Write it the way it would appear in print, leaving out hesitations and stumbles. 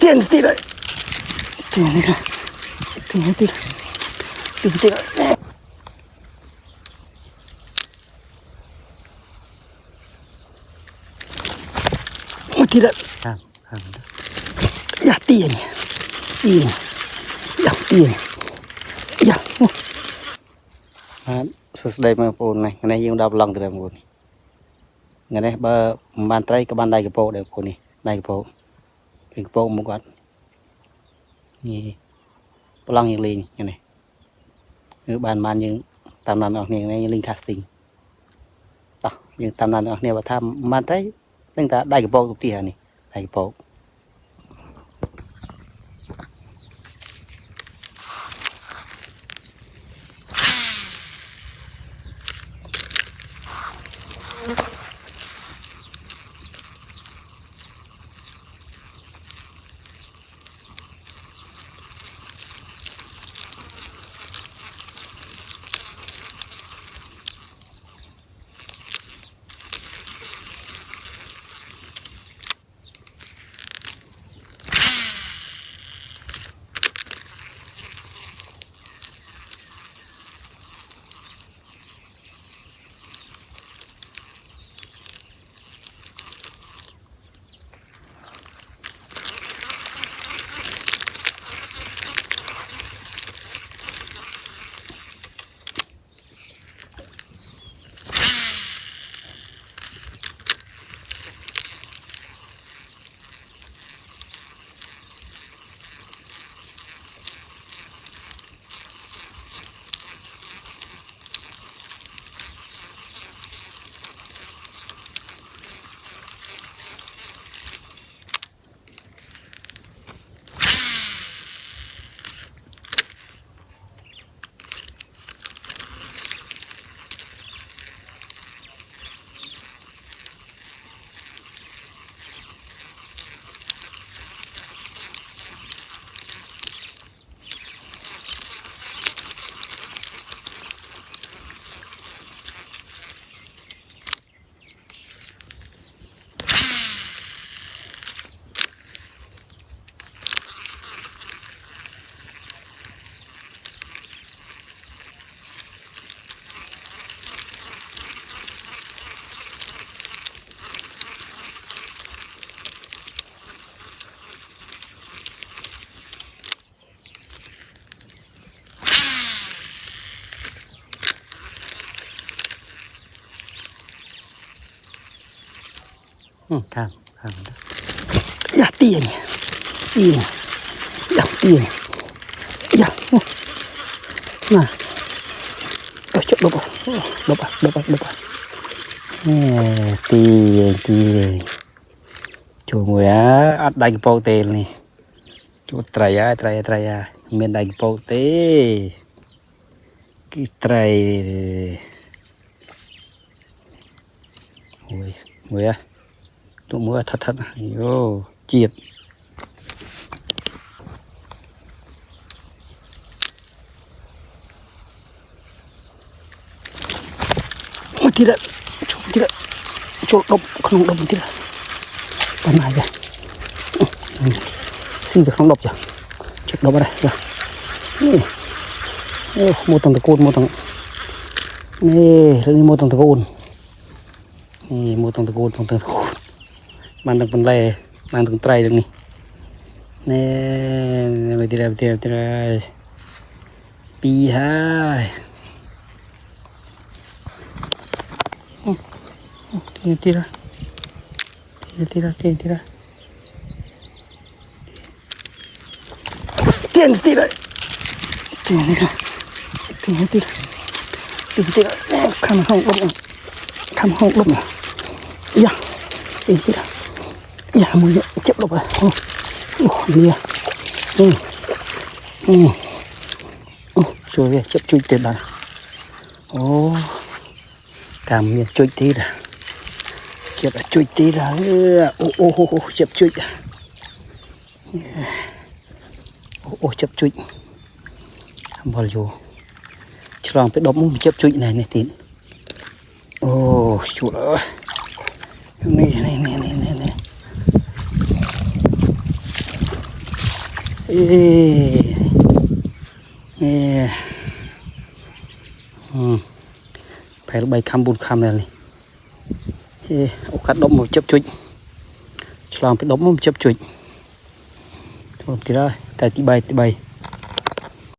tiền tiền đấy tiền này tiền tiền tiền tiền tiền đấy dạ tiền tiền dạ tiền dạ đây mà phun này ngày nay dùng đào lòng từ đây một ngày nay bờ bàn tay cái bàn đây cái bộ để phun này đây cái bộ cái bộ một conนี่ปลองอย่างลิงไงเนี่ยคือบ้านมันยังตามนั้นออกเนี่ยในลิงคาสติงต่อยังตามนั้นออกเนี่ยว่าทำมาได้ตั้งแต่ได้กระโปรงตุกตีฮะนี่ได้กระโปรงครับอย่าเตียนอย่าเตียนอย่ามาเอาจับลบตีจูงวยอัดได้กี่โปเตลนี่จูไตรยาเมียนได้กี่โปเตกี่ไตรมวยตัวมือทัดโย่เจียดทีละชุดดบขนมดบทีละปัญหาจ้ะสิ่งที่ขนมดบจ้ะชุดดบอะไรจ้ะนี่โอ้โมตังตะโกนนี่เรื่องนี้โมตังตะโกนนี่โมตังตะโกนมันต้องเป็นไรมันต้องไตรตรงนี้นี่ไปทีละปีฮะทีละเตียนข้ามห้องลบอย่าเตียนทีละอย่ามือเจ็บลบอ่ะโอ้เนี่ยนี่โอ้ช่วยเจ็บช่วยเต็มแล้วโอ้กำเนี่ยช่วยทีละเจ็บช่วยทีละโอ้เจ็บช่วยโอ้เจ็บช่วยทำบอลอยู่ฉลองไปดมเจ็บช่วยไหนเนี่ยตีนโอ้ช่วยเลยนี่ phải bay cam bùn cam này ô cắt đống một chớp chuột làm cái đống một chớp chuột thì đó tại tí bay